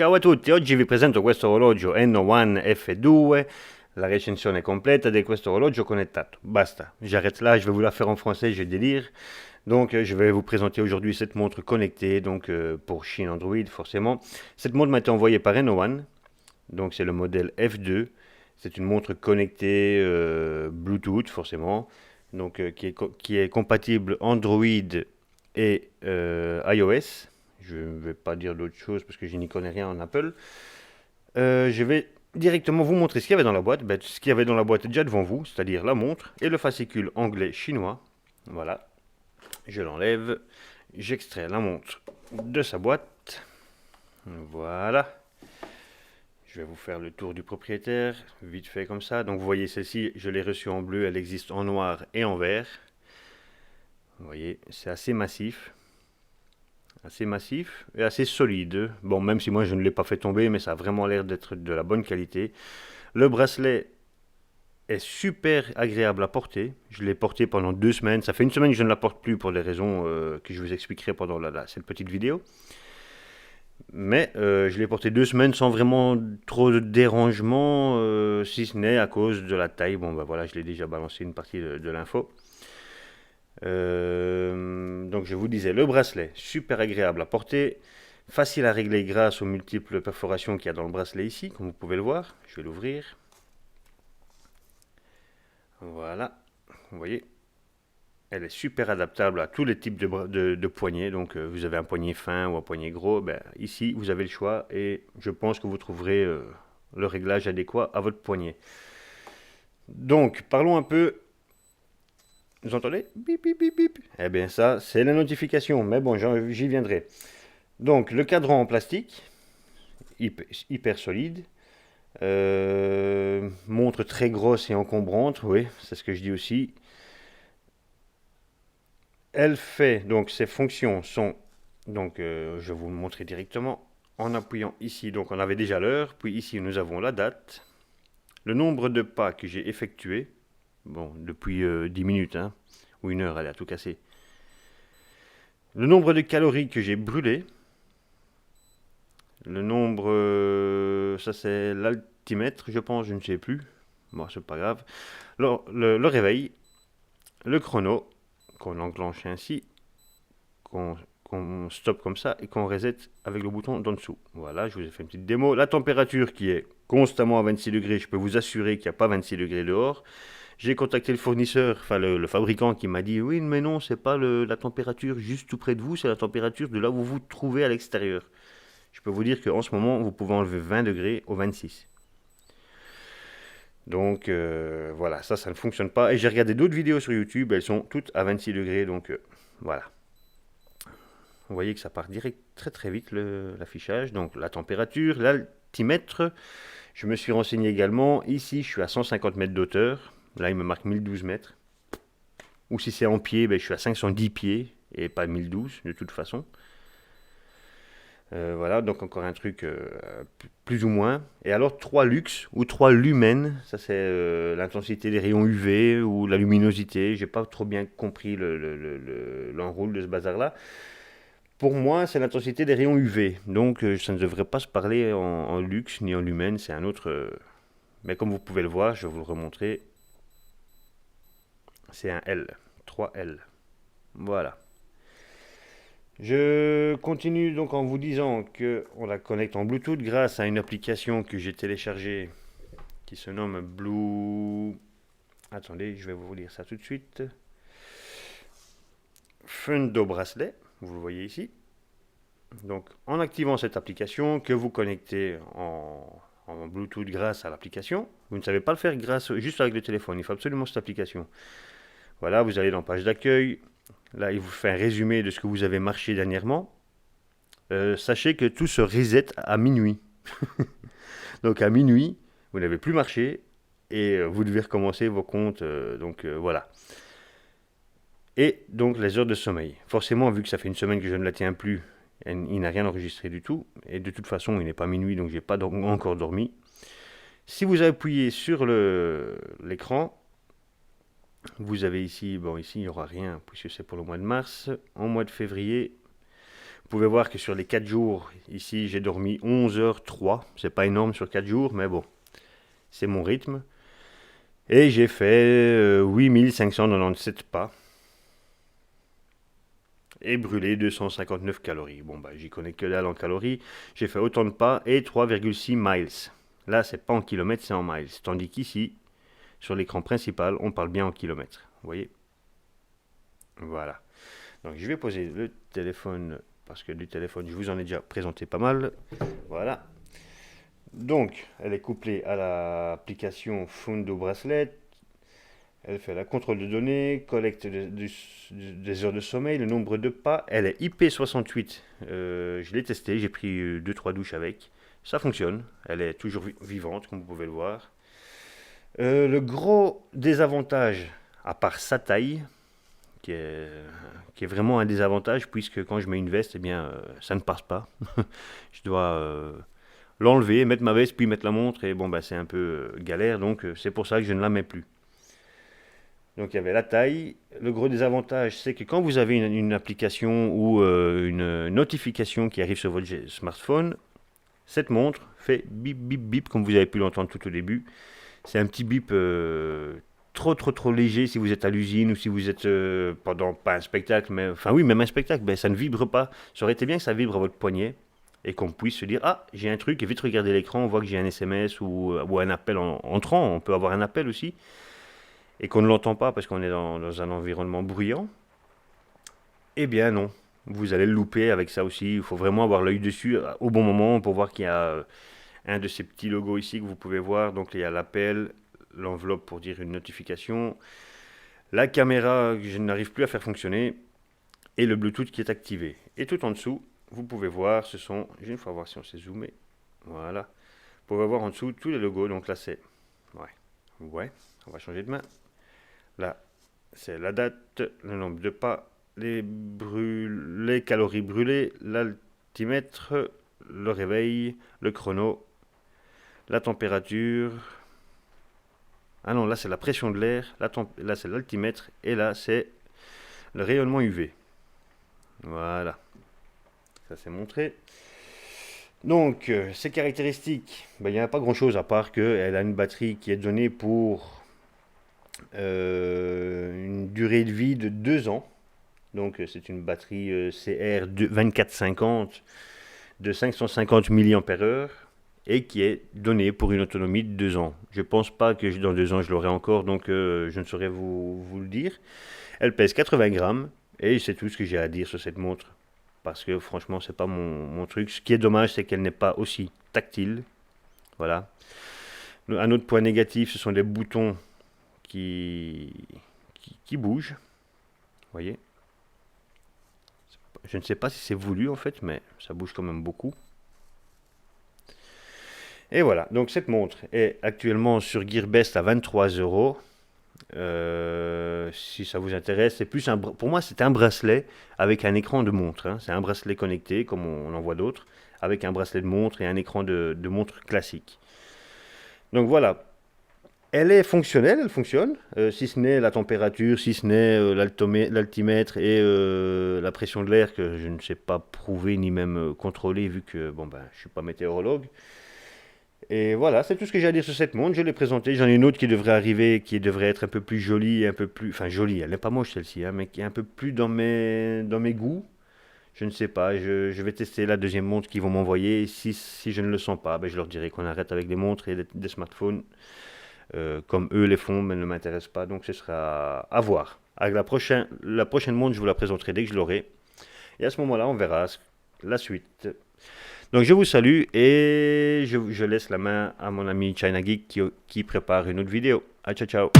Ciao a tutti, oggi vi presento questo orologio N1 F2, la recensione complète de questo orologio connettato. Basta, j'arrête là, je vais vous la faire en français, j'ai délire. Donc je vais vous présenter aujourd'hui cette montre connectée, donc pour Chine Android forcément. Cette montre m'a été envoyée par N1, donc c'est le modèle F2. C'est une montre connectée Bluetooth forcément, donc qui est compatible Android et iOS. Je ne vais pas dire d'autre chose parce que je n'y connais rien en Apple. Je vais directement vous montrer ce qu'il y avait dans la boîte. Ben, ce qu'il y avait dans la boîte est déjà devant vous, c'est-à-dire la montre et le fascicule anglais-chinois. Voilà, je l'enlève, j'extrais la montre de sa boîte. Voilà. Je vais vous faire le tour du propriétaire, vite fait comme ça. Donc vous voyez celle-ci, je l'ai reçue en bleu, elle existe en noir et en vert. Vous voyez, c'est assez massif et assez solide. Bon, même si moi je ne l'ai pas fait tomber, mais ça a vraiment l'air d'être de la bonne qualité. Le bracelet est super agréable à porter. Je l'ai porté pendant 2 semaines. Ça fait 1 semaine que je ne la porte plus pour des raisons que je vous expliquerai pendant cette petite vidéo. Mais je l'ai porté 2 semaines sans vraiment trop de dérangement, si ce n'est à cause de la taille. Bon, ben voilà, je l'ai déjà balancé une partie de l'info. Donc je vous disais, le bracelet, super agréable à porter, facile à régler grâce aux multiples perforations qu'il y a dans le bracelet ici, comme vous pouvez le voir. Je vais l'ouvrir. Voilà, vous voyez, elle est super adaptable à tous les types de poignets. Donc vous avez un poignet fin ou un poignet gros, ben, ici vous avez le choix et je pense que vous trouverez le réglage adéquat à votre poignet. Donc parlons un peu. Vous entendez? Bip, bip, bip, bip. Eh bien ça, c'est la notification, mais bon, j'y viendrai. Donc le cadran en plastique, hyper solide. Montre très grosse et encombrante, oui, c'est ce que je dis aussi. Elle fait, donc ses fonctions sont, donc je vais vous le montrer directement en appuyant ici. Donc on avait déjà l'heure, puis ici nous avons la date, le nombre de pas que j'ai effectué, bon, depuis 10 minutes, hein, ou 1 heure, elle a tout cassé. Le nombre de calories que j'ai brûlées, le nombre, ça c'est l'altimètre, je pense, je ne sais plus. Bon, c'est pas grave. Alors, le réveil, le chrono, qu'on enclenche ainsi, qu'on stoppe comme ça et qu'on reset avec le bouton d'en dessous. Voilà, je vous ai fait une petite démo. La température qui est constamment à 26 degrés, je peux vous assurer qu'il n'y a pas 26 degrés dehors. J'ai contacté le fournisseur, enfin le fabricant qui m'a dit oui, mais non, c'est pas la température juste tout près de vous, c'est la température de là où vous vous trouvez à l'extérieur. Je peux vous dire qu'en ce moment, vous pouvez enlever 20 degrés au 26. Donc voilà, ça ne fonctionne pas. Et j'ai regardé d'autres vidéos sur YouTube, elles sont toutes à 26 degrés, donc voilà. Vous voyez que ça part direct très très vite l'affichage. Donc la température, l'altimètre. Je me suis renseigné également. Ici, je suis à 150 mètres d'auteur. Là, il me marque 1012 mètres. Ou si c'est en pied, ben, je suis à 510 pieds et pas 1012 de toute façon. Voilà, donc encore un truc plus ou moins. Et alors 3 lux ou 3 lumens, ça c'est l'intensité des rayons UV ou la luminosité. J'ai pas trop bien compris l'enroule de ce bazar-là. Pour moi, c'est l'intensité des rayons UV. Donc ça ne devrait pas se parler en lux ni en lumen, c'est un autre. Mais comme vous pouvez le voir, je vais vous le remontrer. C'est un L, 3L. Voilà. Je continue donc en vous disant qu'on la connecte en Bluetooth grâce à une application que j'ai téléchargée qui se nomme Blue. Attendez, je vais vous lire ça tout de suite. Fundo Bracelet, vous le voyez ici. Donc en activant cette application que vous connectez en Bluetooth grâce à l'application, vous ne savez pas le faire juste avec le téléphone, il faut absolument cette application. Voilà, vous allez dans page d'accueil. Là, il vous fait un résumé de ce que vous avez marché dernièrement. Sachez que tout se reset à minuit. Donc à minuit, vous n'avez plus marché et vous devez recommencer vos comptes. Donc voilà. Et donc les heures de sommeil. Forcément, vu que ça fait 1 semaine que je ne la tiens plus, il n'a rien enregistré du tout. Et de toute façon, il n'est pas minuit, donc je n'ai pas encore dormi. Si vous appuyez sur l'écran, vous avez ici, bon ici il n'y aura rien puisque c'est pour le mois de mars. En mois de février, Vous pouvez voir que sur les 4 jours, ici j'ai dormi 11h03. C'est pas énorme sur 4 jours, mais bon, c'est mon rythme. Et j'ai fait 8597 pas. Et brûlé 259 calories. Bon, bah, j'y connais que dalle en calories. J'ai fait autant de pas et 3,6 miles. Là, c'est pas en kilomètres, c'est en miles. Tandis qu'ici, sur l'écran principal, on parle bien en kilomètres. Vous voyez? Voilà. Donc, je vais poser le téléphone, parce que du téléphone, je vous en ai déjà présenté pas mal. Voilà. Donc, elle est couplée à l'application Fundo Bracelet. Elle fait la contrôle de données, collecte des heures de sommeil, le nombre de pas. Elle est IP68. Je l'ai testé, j'ai pris 2-3 douches avec. Ça fonctionne. Elle est toujours vivante, comme vous pouvez le voir. Le gros désavantage, à part sa taille, qui est vraiment un désavantage, puisque quand je mets une veste, eh bien, ça ne passe pas. Je dois l'enlever, mettre ma veste, puis mettre la montre, et bon, bah, c'est un peu galère, donc c'est pour ça que je ne la mets plus. Donc il y avait la taille. Le gros désavantage, c'est que quand vous avez une application ou une notification qui arrive sur votre smartphone, cette montre fait bip bip bip, comme vous avez pu l'entendre tout au début. C'est un petit bip trop léger si vous êtes à l'usine ou si vous êtes pendant, pas un spectacle, mais enfin oui, même un spectacle, ben, ça ne vibre pas. Ça aurait été bien que ça vibre à votre poignet et qu'on puisse se dire, ah, j'ai un truc, et vite regarder l'écran, on voit que j'ai un SMS ou un appel entrant, on peut avoir un appel aussi, et qu'on ne l'entend pas parce qu'on est dans un environnement bruyant. Eh bien non, vous allez le louper avec ça aussi. Il faut vraiment avoir l'œil dessus au bon moment pour voir qu'il y a un de ces petits logos ici que vous pouvez voir. Donc il y a l'appel, l'enveloppe pour dire une notification, la caméra que je n'arrive plus à faire fonctionner et le Bluetooth qui est activé. Et tout en dessous, vous pouvez voir, ce sont, je vais une fois voir si on s'est zoomé, voilà. Vous pouvez voir en dessous tous les logos. Donc là c'est, ouais, on va changer de main. Là, c'est la date, le nombre de pas, les calories brûlées, l'altimètre, le réveil, le chrono, la température. Ah non, là c'est la pression de l'air, là c'est l'altimètre, et là c'est le rayonnement UV. Voilà, ça c'est montré. Donc, ces caractéristiques, ben, il n'y a pas grand chose à part qu'elle a une batterie qui est donnée pour une durée de vie de 2 ans. Donc c'est une batterie CR 2450 de 550 mAh et qui est donnée pour une autonomie de 2 ans. Je ne pense pas que dans 2 ans je l'aurai encore, donc je ne saurais vous le dire. Elle pèse 80 grammes et c'est tout ce que j'ai à dire sur cette montre. Parce que franchement c'est pas mon truc. Ce qui est dommage, c'est qu'elle n'est pas aussi tactile. Voilà. Un autre point négatif, ce sont les boutons qui bougent. Vous voyez, je ne sais pas si c'est voulu en fait, mais ça bouge quand même beaucoup. Et voilà, donc cette montre est actuellement sur Gearbest à 23 €. Si ça vous intéresse, c'est plus pour moi c'est un bracelet avec un écran de montre, hein. C'est un bracelet connecté comme on en voit d'autres, avec un bracelet de montre et un écran de montre classique. Donc voilà, elle est fonctionnelle, elle fonctionne, si ce n'est la température, si ce n'est l'altimètre et la pression de l'air que je ne sais pas prouver ni même contrôler vu que bon, ben, je ne suis pas météorologue. Et voilà, c'est tout ce que j'ai à dire sur cette montre. Je l'ai présentée. J'en ai une autre qui devrait arriver, qui devrait être un peu plus jolie, un peu plus, enfin jolie. Elle n'est pas moche celle-ci, hein, mais qui est un peu plus dans mes goûts. Je ne sais pas. Je vais tester la deuxième montre qu'ils vont m'envoyer. Si je ne le sens pas, ben, je leur dirai qu'on arrête avec les montres et des smartphones. Comme eux les font, mais ne m'intéresse pas. Donc ce sera à voir. Avec la prochaine montre, je vous la présenterai dès que je l'aurai. Et à ce moment-là, on verra la suite. Donc je vous salue et je laisse la main à mon ami China Geek qui prépare une autre vidéo. Ah, ciao ciao.